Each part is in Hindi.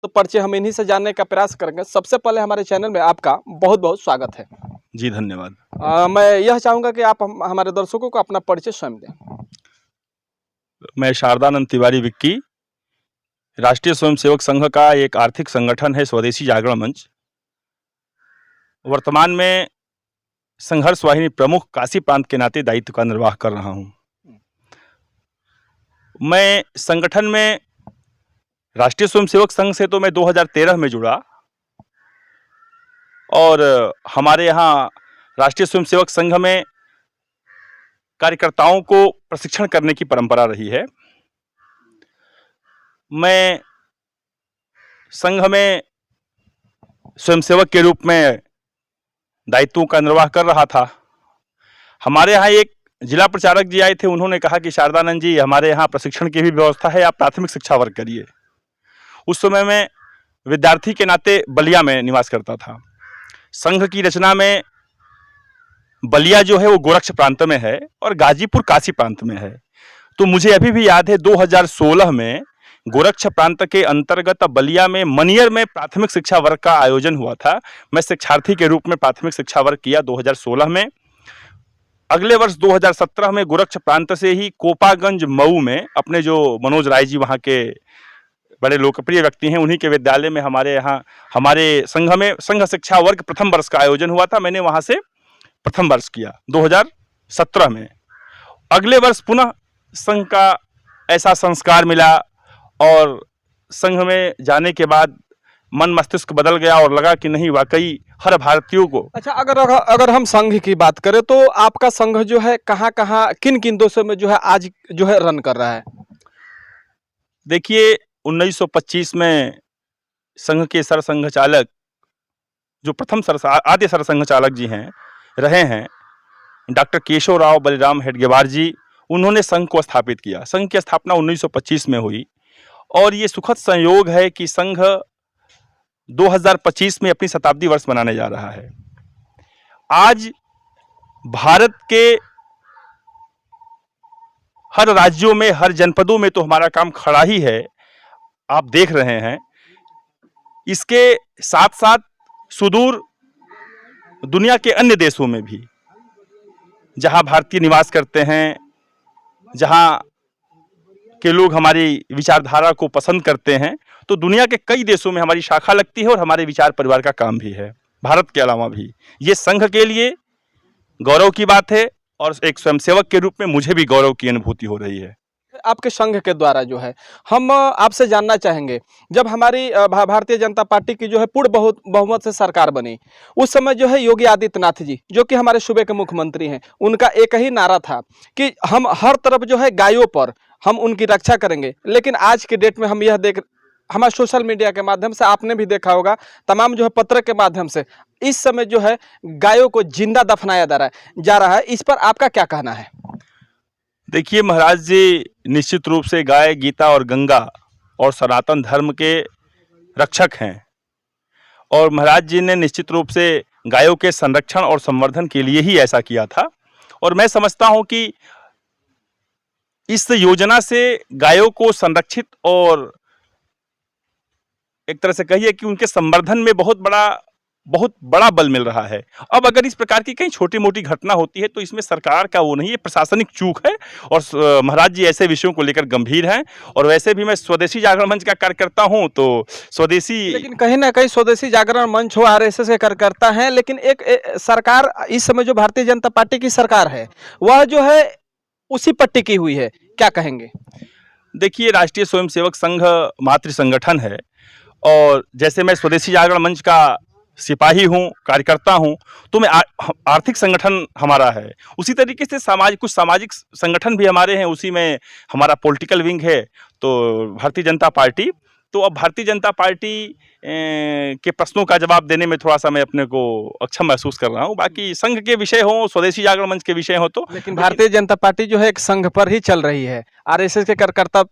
तो परिचय हम इन्हीं से जानने का प्रयास करेंगे। सबसे पहले हमारे चैनल में आपका बहुत बहुत स्वागत है। जी धन्यवाद। मैं यह चाहूँगा कि आप हमारे दर्शकों को अपना परिचय स्वयं दें। मैं शारदानंद तिवारी विक्की, राष्ट्रीय स्वयंसेवक संघ का एक आर्थिक संगठन है स्वदेशी जागरण मंच। वर्तमान में संघर्ष वाहिनी प्रमुख काशी प्रांत के नाते दायित्व का निर्वाह कर रहा हूं। मैं संगठन में राष्ट्रीय स्वयंसेवक संघ से तो मैं 2013 में जुड़ा और हमारे यहाँ राष्ट्रीय स्वयंसेवक संघ में कार्यकर्ताओं को प्रशिक्षण करने की परंपरा रही है। मैं संघ में स्वयंसेवक के रूप में दायित्वों का निर्वाह कर रहा था। हमारे यहाँ एक जिला प्रचारक जी आए थे, उन्होंने कहा कि शारदानंद जी, हमारे यहाँ प्रशिक्षण की भी व्यवस्था है, आप प्राथमिक शिक्षा वर्ग करिए। उस समय मैं विद्यार्थी के नाते बलिया में निवास करता था। संघ की रचना में बलिया जो है वो गोरक्ष प्रांत में है और गाजीपुर काशी प्रांत में है। तो मुझे अभी भी याद है 2016 में गोरक्ष प्रांत के अंतर्गत बलिया में मनियर में प्राथमिक शिक्षा वर्ग का आयोजन हुआ था। मैं शिक्षार्थी के रूप में प्राथमिक शिक्षा वर्ग किया 2016 में। अगले वर्ष 2017 में गोरक्ष प्रांत से ही कोपागंज मऊ में अपने जो मनोज राय जी वहाँ के बड़े लोकप्रिय व्यक्ति हैं, उन्हीं के विद्यालय में हमारे यहाँ हमारे संघ में संघ शिक्षा वर्ग प्रथम वर्ष का आयोजन हुआ था। मैंने वहाँ से प्रथम वर्ष किया 2017 में। अगले वर्ष पुनः संघ का ऐसा संस्कार मिला और संघ में जाने के बाद मन मस्तिष्क बदल गया और लगा कि नहीं, वाकई हर भारतीयों को। अच्छा, अगर हम संघ की बात करें तो आपका संघ जो है कहाँ किन देशों में जो है आज जो है रन कर रहा है? देखिए, 1925 में संघ के सरसंघ चालक जो प्रथम आद्य सरसंघ चालक जी हैं रहे हैं, डॉक्टर केशवराव बलिराम हेडगेवार जी, उन्होंने संघ को स्थापित किया। संघ की स्थापना 1925 में हुई और ये सुखद संयोग है कि संघ 2025 में अपनी शताब्दी वर्ष मनाने जा रहा है। आज भारत के हर राज्यों में, हर जनपदों में तो हमारा काम खड़ा ही है, आप देख रहे हैं। इसके साथ साथ सुदूर दुनिया के अन्य देशों में भी जहां भारतीय निवास करते हैं, जहां के लोग हमारी विचारधारा को पसंद करते हैं, तो दुनिया के कई देशों में हमारी शाखा लगती है और हमारे विचार परिवार का काम भी है, भारत के अलावा भी। ये संघ के लिए गौरव की बात है और एक स्वयंसेवक के रूप में मुझे भी गौरव की अनुभूति हो रही है। आपके संघ के द्वारा जो है हम आपसे जानना चाहेंगे, जब हमारी भारतीय जनता पार्टी की जो है पूर्ण बहुमत से सरकार बनी, उस समय जो है योगी आदित्यनाथ जी जो कि हमारे सूबे के मुख्यमंत्री हैं, उनका एक ही नारा था कि हम हर तरफ जो है गायों पर हम उनकी रक्षा करेंगे। लेकिन आज के डेट में हम यह हमारे सोशल मीडिया के माध्यम से आपने भी देखा होगा, तमाम जो है पत्र के माध्यम से इस समय जो है गायों को जिंदा दफनाया जा रहा है। इस पर आपका क्या कहना है? देखिए महाराज जी, निश्चित रूप से गाय, गीता और गंगा और सनातन धर्म के रक्षक हैं और महाराज जी ने निश्चित रूप से गायों के संरक्षण और संवर्धन के लिए ही ऐसा किया था। और मैं समझता हूं कि इस योजना से गायों को संरक्षित और एक तरह से कहिए कि उनके संवर्धन में बहुत बड़ा बल मिल रहा है। अब अगर इस प्रकार की कहीं छोटी मोटी घटना होती है तो इसमें सरकार का वो नहीं है, प्रशासनिक चूक है। और महाराज जी ऐसे विषयों को लेकर गंभीर हैं। और वैसे भी मैं स्वदेशी जागरण मंच का कार्यकर्ता हूं, तो स्वदेशी, लेकिन कहीं ना कहीं स्वदेशी जागरण मंच हो, आरएसएस के कार्यकर्ता हैं, लेकिन एक सरकार इस समय जो भारतीय जनता पार्टी की सरकार है वह जो है उसी पर टिकी हुई है, क्या कहेंगे? देखिए, राष्ट्रीय स्वयंसेवक संघ मातृ संगठन है और जैसे मैं स्वदेशी जागरण मंच का सिपाही हूँ, कार्यकर्ता हूँ, तो मैं आर्थिक संगठन हमारा है। उसी तरीके से कुछ सामाजिक संगठन भी हमारे हैं, उसी में हमारा पॉलिटिकल विंग है तो भारतीय जनता पार्टी। तो अब भारतीय जनता पार्टी के प्रश्नों का जवाब देने में थोड़ा सा मैं अपने को अक्षम महसूस कर रहा हूँ। बाकी संघ के विषय हो, स्वदेशी जागरण मंच के विषय हो तो, लेकिन भारतीय जनता पार्टी जो है एक संघ पर ही चल रही है, आरएसएस के कार्यकर्ता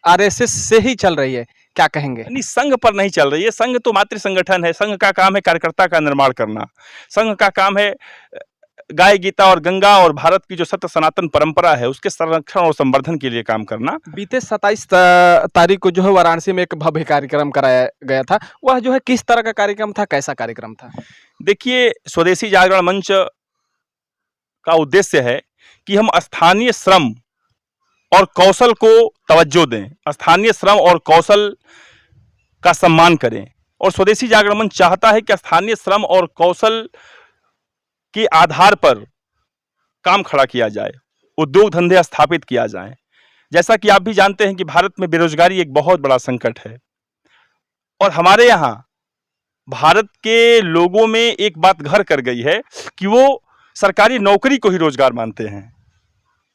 आरएसएस से ही चल रही है, क्या कहेंगे? नहीं, संघ पर नहीं चल रही है। संघ तो मातृ संगठन है। संघ का काम है कार्यकर्ता का निर्माण करना। संघ का काम है गाय गीता और गंगा और भारत की जो सत्य सनातन परंपरा है उसके संरक्षण और संवर्धन के लिए काम करना। बीते 27 तारीख को जो है वाराणसी में एक भव्य कार्यक्रम कराया गया था, वह जो है किस तरह का कार्यक्रम था, कैसा कार्यक्रम था? देखिए, स्वदेशी जागरण मंच का उद्देश्य है कि हम स्थानीय श्रम और कौशल को तवज्जो दें, स्थानीय श्रम और कौशल का सम्मान करें। और स्वदेशी जागरण मंच चाहता है कि स्थानीय श्रम और कौशल के आधार पर काम खड़ा किया जाए, उद्योग धंधे स्थापित किया जाए। जैसा कि आप भी जानते हैं कि भारत में बेरोजगारी एक बहुत बड़ा संकट है और हमारे यहाँ भारत के लोगों में एक बात घर कर गई है कि वो सरकारी नौकरी को ही रोजगार मानते हैं।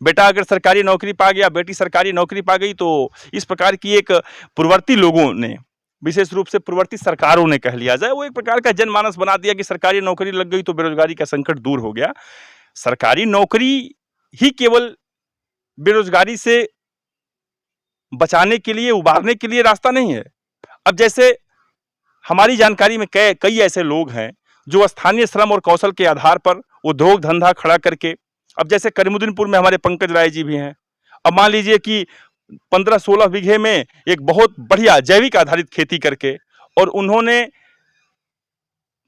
बेटा अगर सरकारी नौकरी पा गया, बेटी सरकारी नौकरी पा गई, तो इस प्रकार की एक पूर्ववर्ती लोगों ने, विशेष रूप से पूर्ववर्ती सरकारों ने कह लिया जाए, वो एक प्रकार का जनमानस बना दिया कि सरकारी नौकरी लग गई तो बेरोजगारी का संकट दूर हो गया। सरकारी नौकरी ही केवल बेरोजगारी से बचाने के लिए, उबारने के लिए रास्ता नहीं है। अब जैसे हमारी जानकारी में कई ऐसे लोग हैं जो स्थानीय श्रम और कौशल के आधार पर उद्योग धंधा खड़ा करके, अब जैसे करीमुद्दीनपुर में हमारे पंकज राय जी भी हैं। अब मान लीजिए कि 15-16 बीघे में एक बहुत बढ़िया जैविक आधारित खेती करके, और उन्होंने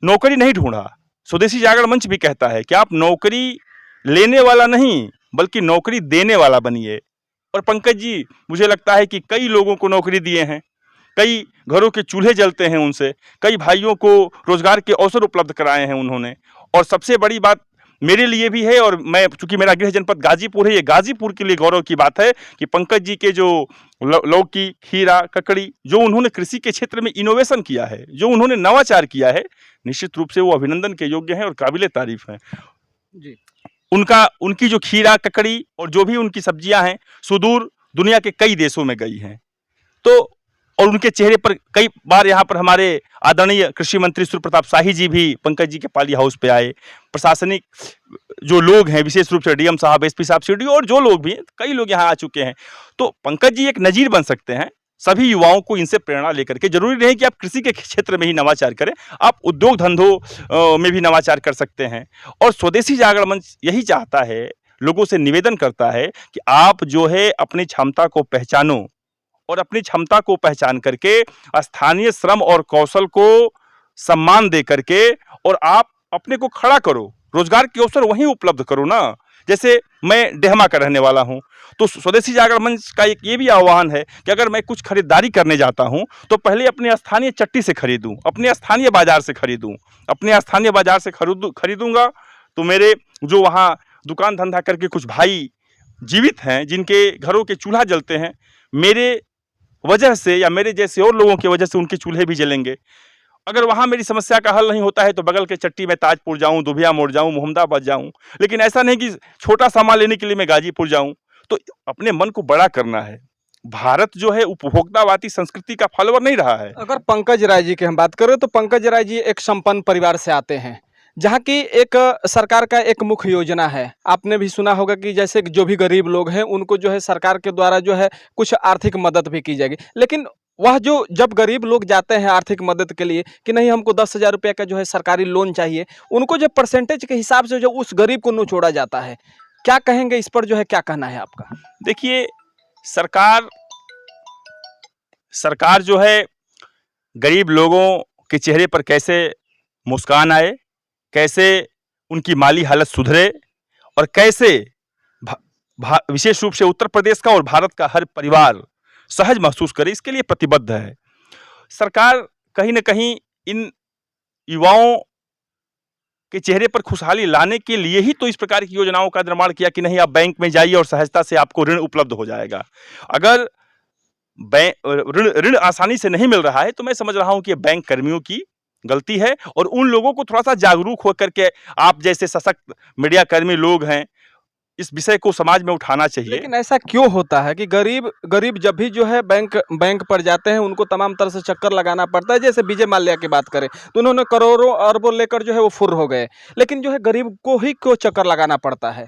नौकरी नहीं ढूंढा। स्वदेशी जागरण मंच भी कहता है कि आप नौकरी लेने वाला नहीं बल्कि नौकरी देने वाला बनिए। और पंकज जी, मुझे लगता है कि कई लोगों को नौकरी दिए हैं, कई घरों के चूल्हे जलते हैं उनसे, कई भाइयों को रोजगार के अवसर उपलब्ध कराए हैं उन्होंने। और सबसे बड़ी बात मेरे लिए भी है, और मैं, चूंकि मेरा गृह जनपद गाजीपुर है, ये गाजीपुर के लिए गौरव की बात है कि पंकज जी के जो लौकी, खीरा, ककड़ी, जो उन्होंने कृषि के क्षेत्र में इनोवेशन किया है, जो उन्होंने नवाचार किया है, निश्चित रूप से वो अभिनंदन के योग्य हैं और काबिले तारीफ हैं जी। उनकी जो खीरा, ककड़ी और जो भी उनकी सब्जियां हैं, सुदूर दुनिया के कई देशों में गई हैं। तो और उनके चेहरे पर कई बार यहाँ पर हमारे आदरणीय कृषि मंत्री सूर्य प्रताप शाही जी भी पंकज जी के पाली हाउस पे आए। प्रशासनिक जो लोग हैं, विशेष रूप से डीएम साहब, एसपी साहब, सीडीओ और जो लोग भी हैं, कई लोग यहाँ आ चुके हैं। तो पंकज जी एक नजीर बन सकते हैं सभी युवाओं को, इनसे प्रेरणा लेकर के। जरूरी नहीं कि आप कृषि के क्षेत्र में ही नवाचार करें, आप उद्योग धंधों में भी नवाचार कर सकते हैं। और स्वदेशी जागरण मंच यही चाहता है, लोगों से निवेदन करता है कि आप जो है अपनी क्षमता को पहचानो और अपनी क्षमता को पहचान करके स्थानीय श्रम और कौशल को सम्मान दे करके, और आप अपने को खड़ा करो, रोजगार के अवसर वहीं उपलब्ध करो ना। जैसे मैं डेहमा का रहने वाला हूं, तो स्वदेशी जागरण मंच का एक ये भी आह्वान है कि अगर मैं कुछ खरीदारी करने जाता हूं तो पहले अपने स्थानीय चट्टी से खरीदूं, अपने स्थानीय बाजार से खरीदूं। अपने स्थानीय बाजार से खरीदूंगा तो मेरे जो वहां दुकान धंधा करके कुछ भाई जीवित हैं, जिनके घरों के चूल्हा जलते हैं, मेरे वजह से या मेरे जैसे और लोगों की वजह से उनके चूल्हे भी जलेंगे। अगर वहाँ मेरी समस्या का हल नहीं होता है तो बगल के चट्टी में ताजपुर जाऊँ, दुभिया मोड़ जाऊँ, मोहम्मदाबाद जाऊँ, लेकिन ऐसा नहीं कि छोटा सामान लेने के लिए मैं गाजीपुर जाऊँ। तो अपने मन को बड़ा करना है। भारत जो है उपभोक्तावादी संस्कृति का फॉलोअर नहीं रहा है। अगर पंकज राय जी की हम बात करें तो पंकज राय जी एक संपन्न परिवार से आते हैं, जहाँ की एक सरकार का एक मुख्य योजना है, आपने भी सुना होगा कि जैसे जो भी गरीब लोग हैं उनको जो है सरकार के द्वारा जो है कुछ आर्थिक मदद भी की जाएगी। लेकिन वह जो जब गरीब लोग जाते हैं आर्थिक मदद के लिए कि नहीं हमको 10,000 रुपये का जो है सरकारी लोन चाहिए, उनको जब परसेंटेज के हिसाब से जो उस गरीब को नोचोड़ा जाता है, क्या कहेंगे इस पर, जो है क्या कहना है आपका? देखिए, सरकार जो है गरीब लोगों के चेहरे पर कैसे मुस्कान आए, कैसे उनकी माली हालत सुधरे और कैसे विशेष रूप से उत्तर प्रदेश का और भारत का हर परिवार सहज महसूस करे, इसके लिए प्रतिबद्ध है। सरकार कहीं न कहीं इन युवाओं के चेहरे पर खुशहाली लाने के लिए ही तो इस प्रकार की योजनाओं का निर्माण किया कि नहीं आप बैंक में जाइए और सहजता से आपको ऋण उपलब्ध हो जाएगा। अगर ऋण आसानी से नहीं मिल रहा है तो मैं समझ रहा हूं कि बैंक कर्मियों की गलती है, और उन लोगों को थोड़ा सा जागरूक होकर के आप जैसे सशक्त मीडिया कर्मी लोग हैं, इस विषय को समाज में उठाना चाहिए। लेकिन ऐसा क्यों होता है कि गरीब जब भी जो है बैंक पर जाते हैं उनको तमाम तरह से चक्कर लगाना पड़ता है। जैसे विजय माल्या की बात करें तो उन्होंने करोड़ों अरबों लेकर जो है वो फुर्र हो गए, लेकिन जो है गरीब को ही क्यों चक्कर लगाना पड़ता है?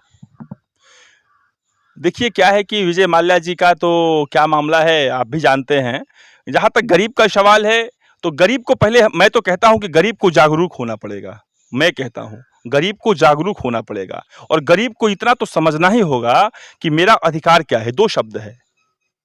देखिए, क्या है कि विजय माल्या जी का तो क्या मामला है आप भी जानते हैं। जहाँ तक गरीब का सवाल है तो गरीब को पहले मैं तो कहता हूँ कि गरीब को जागरूक होना पड़ेगा। मैं कहता हूँ गरीब को जागरूक होना पड़ेगा और गरीब को इतना तो समझना ही होगा कि मेरा अधिकार क्या है। दो शब्द है,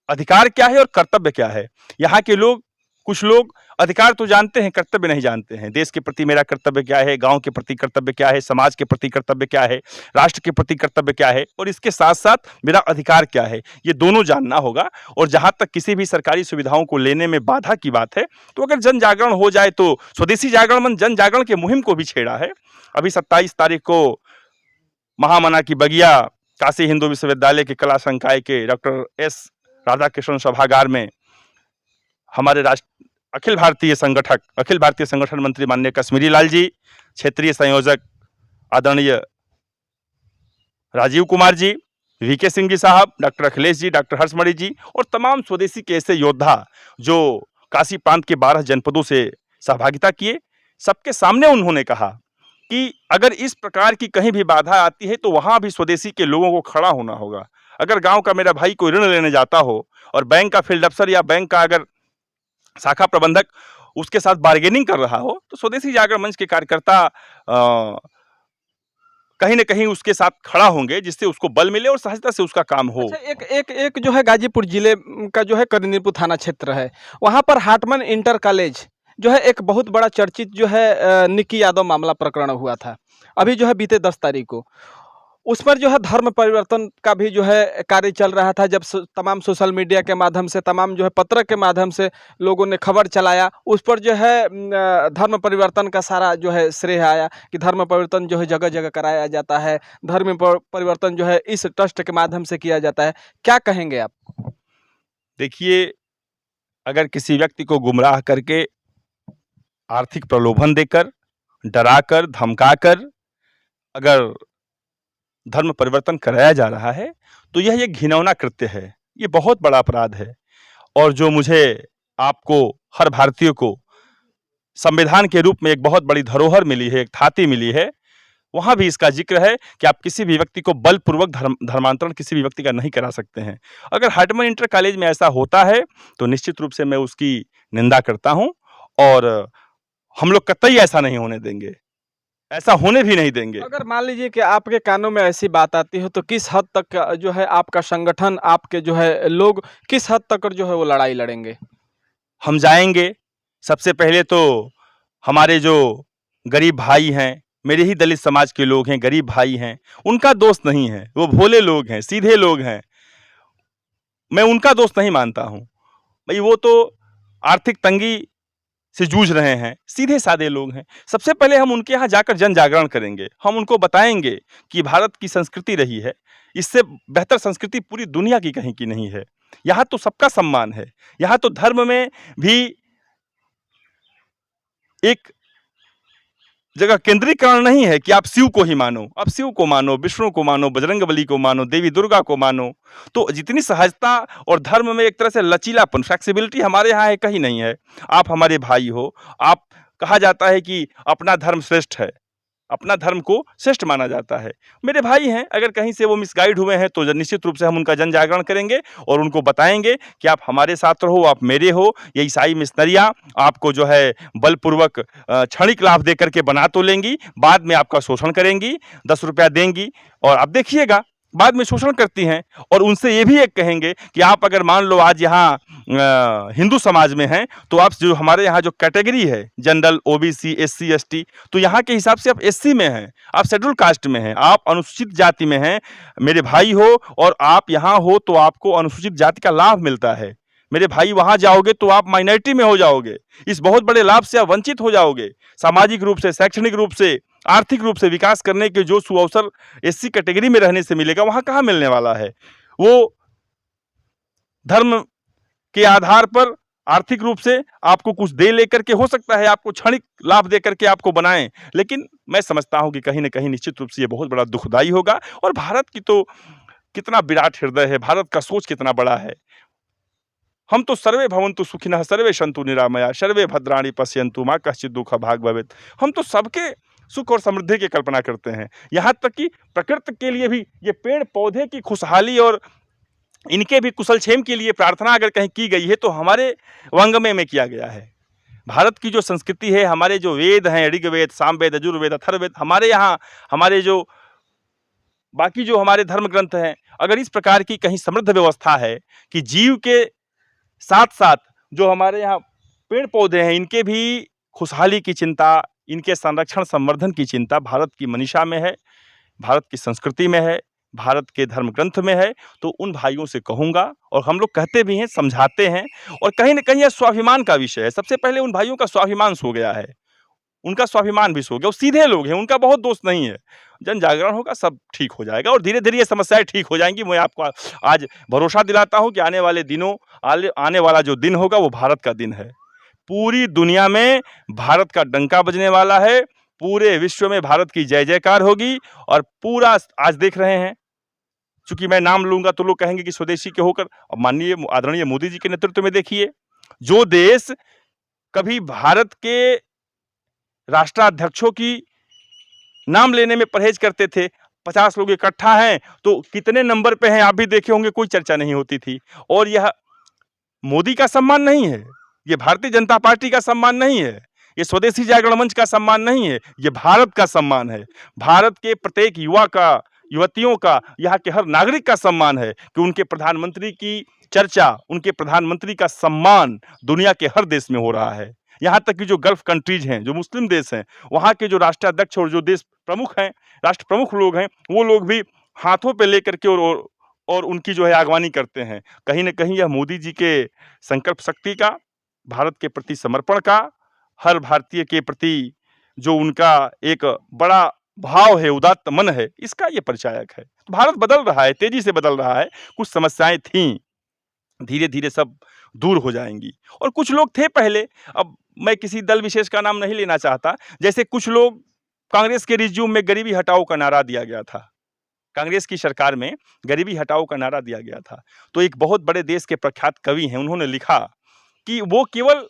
अधिकार क्या है और कर्तव्य क्या है। यहाँ के लोग, कुछ लोग अधिकार तो जानते हैं, कर्तव्य नहीं जानते हैं। देश के प्रति मेरा कर्तव्य क्या है, गांव के प्रति कर्तव्य क्या है, समाज के प्रति कर्तव्य क्या है, राष्ट्र के प्रति कर्तव्य क्या है और इसके साथ साथ मेरा अधिकार क्या है, ये दोनों जानना होगा। और जहां तक किसी भी सरकारी सुविधाओं को लेने में बाधा की बात है, तो अगर जन जागरण हो जाए तो स्वदेशी जागरण मन जन जागरण के मुहिम को भी छेड़ा है। अभी 27 तारीख को महामना की बगिया काशी हिंदू विश्वविद्यालय के कला संकाय के डॉक्टर एस राधाकृष्ण सभागार में हमारे अखिल भारतीय संगठन मंत्री माननीय कश्मीरी लाल जी, क्षेत्रीय संयोजक आदरणीय राजीव कुमार जी, वीके सिंह जी साहब, डॉक्टर अखिलेश जी, डॉक्टर हर्षमणि जी और तमाम स्वदेशी के ऐसे योद्धा जो काशी प्रांत के 12 जनपदों से सहभागिता किए, सबके सामने उन्होंने कहा कि अगर इस प्रकार की कहीं भी बाधा आती है तो वहां भी स्वदेशी के लोगों को खड़ा होना होगा। अगर गांव का मेरा भाई कोई ऋण लेने जाता हो और बैंक का फील्ड अफसर या बैंक का अगर शाखा प्रबंधक उसके साथ बार्गेनिंग कर रहा हो, तो स्वदेशी जागरण मंच के कार्यकर्ता कहीं न कहीं उसके साथ खड़ा होंगे, जिससे उसको बल मिले और सहजता से उसका काम हो। अच्छा, एक जो है गाजीपुर जिले का जो है करीमपुर थाना क्षेत्र है, वहाँ पर हाटमन इंटर कॉलेज जो है एक बहुत बड़ा चर्चित जो है निक्की यादव मामला प्रकरण हुआ था, अभी जो है बीते 10 तारीख को। उस पर जो है धर्म परिवर्तन का भी जो है कार्य चल रहा था। जब तमाम सोशल मीडिया के माध्यम से, तमाम जो है पत्रक के माध्यम से लोगों ने खबर चलाया, उस पर जो है धर्म परिवर्तन का सारा जो है श्रेय आया कि धर्म परिवर्तन जो है जगह जगह कराया जाता है, धर्म परिवर्तन जो है इस ट्रस्ट के माध्यम से किया जाता है। क्या कहेंगे आप? देखिए, अगर किसी व्यक्ति को गुमराह करके, आर्थिक प्रलोभन देकर, डराकर, धमकाकर अगर धर्म परिवर्तन कराया जा रहा है, तो यह एक घिनौना कृत्य है, ये बहुत बड़ा अपराध है। और जो मुझे, आपको, हर भारतीय को संविधान के रूप में एक बहुत बड़ी धरोहर मिली है, एक थाती मिली है, वहाँ भी इसका जिक्र है कि आप किसी भी व्यक्ति को बलपूर्वक धर्मांतरण किसी भी व्यक्ति का नहीं करा सकते हैं। अगर हाटमन इंटर कॉलेज में ऐसा होता है तो निश्चित रूप से मैं उसकी निंदा करता हूँ और हम लोग कतई ऐसा नहीं होने देंगे, ऐसा होने भी नहीं देंगे। अगर मान लीजिए कि आपके कानों में ऐसी बात आती हो, तो किस हद तक जो है आपका संगठन, आपके जो है लोग किस हद तक जो है वो लड़ाई लड़ेंगे? हम जाएंगे, सबसे पहले तो हमारे जो गरीब भाई हैं, मेरे ही दलित समाज के लोग हैं, गरीब भाई हैं, उनका दोस्त नहीं है, वो भोले लोग हैं, सीधे लोग हैं, मैं उनका दोस्त नहीं मानता हूँ भाई। वो तो आर्थिक तंगी से जूझ रहे हैं, सीधे साधे लोग हैं। सबसे पहले हम उनके यहाँ जाकर जन जागरण करेंगे, हम उनको बताएंगे कि भारत की संस्कृति रही है, इससे बेहतर संस्कृति पूरी दुनिया की कहीं की नहीं है। यहाँ तो सबका सम्मान है, यहाँ तो धर्म में भी एक जगह केंद्रीकरण नहीं है कि आप शिव को ही मानो, आप शिव को मानो, विष्णु को मानो, बजरंगबली को मानो, देवी दुर्गा को मानो। तो जितनी सहजता और धर्म में एक तरह से लचीलापन, फ्लेक्सिबिलिटी हमारे यहाँ है, कहीं नहीं है। आप हमारे भाई हो, आप, कहा जाता है कि अपना धर्म श्रेष्ठ है, अपना धर्म को श्रेष्ठ माना जाता है। मेरे भाई हैं, अगर कहीं से वो मिसगाइड हुए हैं तो निश्चित रूप से हम उनका जन जागरण करेंगे और उनको बताएंगे कि आप हमारे साथ रहो, आप मेरे हो। ये ईसाई मिशनरियाँ आपको जो है बलपूर्वक क्षणिक लाभ दे करके बना तो लेंगी, बाद में आपका शोषण करेंगी, 10 रुपया देंगी और आप देखिएगा बाद में शोषण करती हैं। और उनसे ये भी एक कहेंगे कि आप अगर मान लो आज यहाँ हिंदू समाज में हैं, तो आप जो हमारे यहाँ जो कैटेगरी है जनरल, ओबीसी, एससी, एसटी, तो यहाँ के हिसाब से आप एससी में हैं, आप शेड्यूल कास्ट में हैं, आप अनुसूचित जाति में हैं, मेरे भाई हो, और आप यहाँ हो तो आपको अनुसूचित जाति का लाभ मिलता है। मेरे भाई वहाँ जाओगे तो आप माइनॉरिटी में हो जाओगे, इस बहुत बड़े लाभ से आप वंचित हो जाओगे। सामाजिक रूप से, शैक्षणिक रूप से, आर्थिक रूप से विकास करने के जो सुअवसर एससी कैटेगरी में रहने से मिलेगा, वहाँ कहाँ मिलने वाला है। वो धर्म के आधार पर आर्थिक रूप से आपको कुछ दे लेकर के, हो सकता है आपको क्षणिक लाभ दे करके आपको बनाएं, लेकिन मैं समझता हूं कि कहीं ना कहीं निश्चित रूप से ये बहुत बड़ा दुखदाई होगा। और भारत की तो कितना विराट हृदय है, भारत का सोच कितना बड़ा है। हम तो सर्वे भवन्तु सुखिनः, सर्वे सन्तु निरामया, सर्वे भद्राणि पश्यन्तु मा कश्चित् दुःख भाग् भवेत्। हम तो सबके सुख और समृद्धि की कल्पना करते हैं, यहाँ तक कि प्रकृति के लिए भी, ये पेड़ पौधे की खुशहाली और इनके भी कुशलक्षेम के लिए प्रार्थना अगर कहीं की गई है तो हमारे वांग्मय में किया गया है। भारत की जो संस्कृति है, हमारे जो वेद हैं, ऋग्वेद, सामवेद, यजुर्वेद, अथर्ववेद, हमारे यहाँ हमारे जो बाकी जो हमारे धर्म ग्रंथ हैं, अगर इस प्रकार की कहीं समृद्ध व्यवस्था है कि जीव के साथ साथ जो हमारे यहाँ पेड़ पौधे हैं, इनके भी खुशहाली की चिंता, इनके संरक्षण संवर्धन की चिंता भारत की मनीषा में है, भारत की संस्कृति में है, भारत के धर्म ग्रंथ में है, तो उन भाइयों से कहूँगा, और हम लोग कहते भी हैं, समझाते हैं, और कहीं न कहीं यह स्वाभिमान का विषय है। सबसे पहले उन भाइयों का स्वाभिमान सो गया है, उनका स्वाभिमान भी सो गया। वो सीधे लोग हैं, उनका बहुत दोष नहीं है। जन जागरण होगा, सब ठीक हो जाएगा और धीरे-धीरे ये समस्याएँ ठीक हो जाएँगी। मैं आपको आज भरोसा दिलाता हूँ कि आने वाले दिनों आने वाला जो दिन होगा, वो भारत का दिन है। पूरी दुनिया में भारत का डंका बजने वाला है, पूरे विश्व में भारत की जय-जयकार होगी, और पूरा आज देख रहे हैं, चूँकि मैं नाम लूँगा तो लोग कहेंगे कि स्वदेशी के होकर, अब माननीय आदरणीय मोदी जी के नेतृत्व में देखिए, जो देश कभी भारत के राष्ट्राध्यक्षों की नाम लेने में परहेज करते थे, 50 लोग इकट्ठा हैं तो कितने नंबर पे हैं आप भी देखे होंगे, कोई चर्चा नहीं होती थी। और यह मोदी का सम्मान नहीं है, ये भारतीय जनता पार्टी का सम्मान नहीं है, ये स्वदेशी जागरण मंच का सम्मान नहीं है, ये भारत का सम्मान है। भारत के प्रत्येक युवा का, युवतियों का, यहाँ के हर नागरिक का सम्मान है कि उनके प्रधानमंत्री की चर्चा, उनके प्रधानमंत्री का सम्मान दुनिया के हर देश में हो रहा है। यहाँ तक कि जो गल्फ कंट्रीज हैं, जो मुस्लिम देश हैं, वहाँ के जो राष्ट्राध्यक्ष और जो देश प्रमुख हैं, राष्ट्र प्रमुख लोग हैं, वो लोग भी हाथों पे लेकर के और उनकी जो है आगवानी करते हैं। कहीं न कहीं यह मोदी जी के संकल्प शक्ति का, भारत के प्रति समर्पण का, हर भारतीय के प्रति जो उनका एक बड़ा भाव है, उदात्त मन है, इसका ये परिचायक है। तो भारत बदल रहा है, तेजी से बदल रहा है। कुछ समस्याएँ थीं, धीरे-धीरे सब दूर हो जाएँगी। और कुछ लोग थे पहले, अब मैं किसी दल विशेष का नाम नहीं लेना चाहता, जैसे कुछ लोग, कांग्रेस के रिज्यूम में गरीबी हटाओ का नारा दिया गया था। कांग्रेस की सरकार में गरीबी हटाओ का नारा दिया गया था। तो एक बहुत बड़े देश के प्रख्यात कवि हैं, उन्होंने लिखा कि वो केवल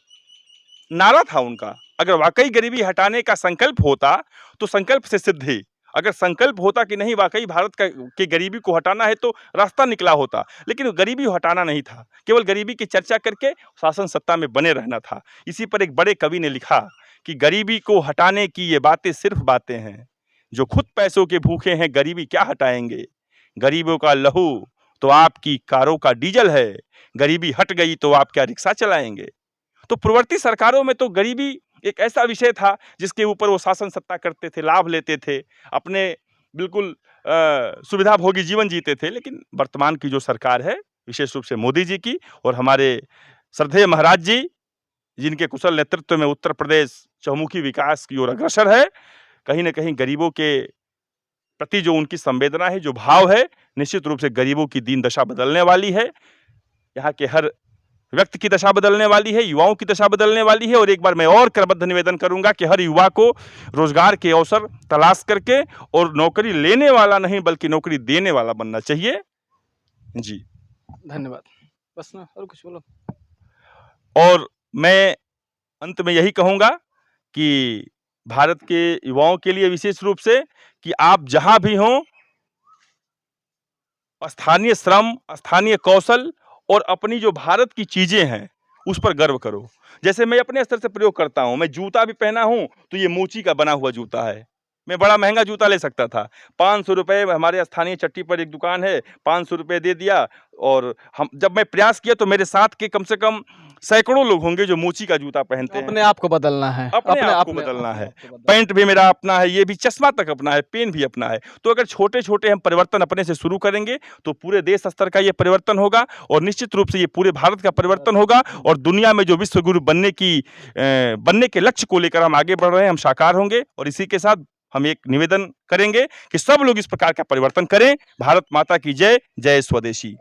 नारा था उनका, अगर वाकई गरीबी हटाने का संकल्प होता तो संकल्प से सिद्धि, अगर संकल्प होता कि नहीं वाकई भारत की गरीबी को हटाना है तो रास्ता निकला होता, लेकिन गरीबी हटाना नहीं था, केवल गरीबी की चर्चा करके शासन सत्ता में बने रहना था। इसी पर एक बड़े कवि ने लिखा कि गरीबी को हटाने की ये बातें सिर्फ बातें हैं, जो खुद पैसों के भूखे हैं गरीबी क्या हटाएंगे, गरीबों का लहू तो आपकी कारों का डीजल है, गरीबी हट गई तो आप क्या रिक्शा चलाएंगे। तो पूर्ववर्ती सरकारों में तो गरीबी एक ऐसा विषय था जिसके ऊपर वो शासन सत्ता करते थे, लाभ लेते थे, अपने बिल्कुल सुविधा भोगी जीवन जीते थे। लेकिन वर्तमान की जो सरकार है, विशेष रूप से मोदी जी की और हमारे श्रद्धेय महाराज जी, जिनके कुशल नेतृत्व में उत्तर प्रदेश चहुमुखी विकास की ओर अग्रसर है, कहीं न कहीं गरीबों के प्रति जो उनकी संवेदना है, जो भाव है, निश्चित रूप से गरीबों की दीन दशा बदलने वाली है। यहाँ के हर व्यक्ति की दशा बदलने वाली है, युवाओं की दशा बदलने वाली है। और एक बार मैं और करबद्ध निवेदन करूंगा कि हर युवा को रोजगार के अवसर तलाश करके, और नौकरी लेने वाला नहीं बल्कि नौकरी देने वाला बनना चाहिए। जी धन्यवाद। बस ना, और कुछ बोलो? और मैं अंत में यही कहूंगा कि भारत के युवाओं के लिए विशेष रूप से कि आप जहां भी हों, स्थानीय श्रम, स्थानीय कौशल और अपनी जो भारत की चीजें हैं उस पर गर्व करो। जैसे मैं अपने स्तर से प्रयोग करता हूं, मैं जूता भी पहना हूं तो ये मोची का बना हुआ जूता है। मैं बड़ा महंगा जूता ले सकता था, 500 रुपये, हमारे स्थानीय चट्टी पर एक दुकान है, 500 रुपये दे दिया। और हम जब मैं प्रयास किया तो मेरे साथ के कम से कम सैकड़ों लोग होंगे जो मोची का जूता पहनते हैं। अपने आप को बदलना है, अपने आप को बदलना है। पैंट भी मेरा अपना है, ये भी, चश्मा तक अपना है, पेन भी अपना है। तो अगर छोटे-छोटे हम परिवर्तन अपने से शुरू करेंगे तो पूरे देश स्तर का ये परिवर्तन होगा, और निश्चित रूप से ये पूरे भारत का परिवर्तन होगा, और दुनिया में जो विश्व गुरु बनने के लक्ष्य को लेकर हम आगे बढ़ रहे हैं, हम साकार होंगे। और इसी के साथ हम एक निवेदन करेंगे कि सब लोग इस प्रकार का परिवर्तन करें। भारत माता की जय, जय स्वदेशी।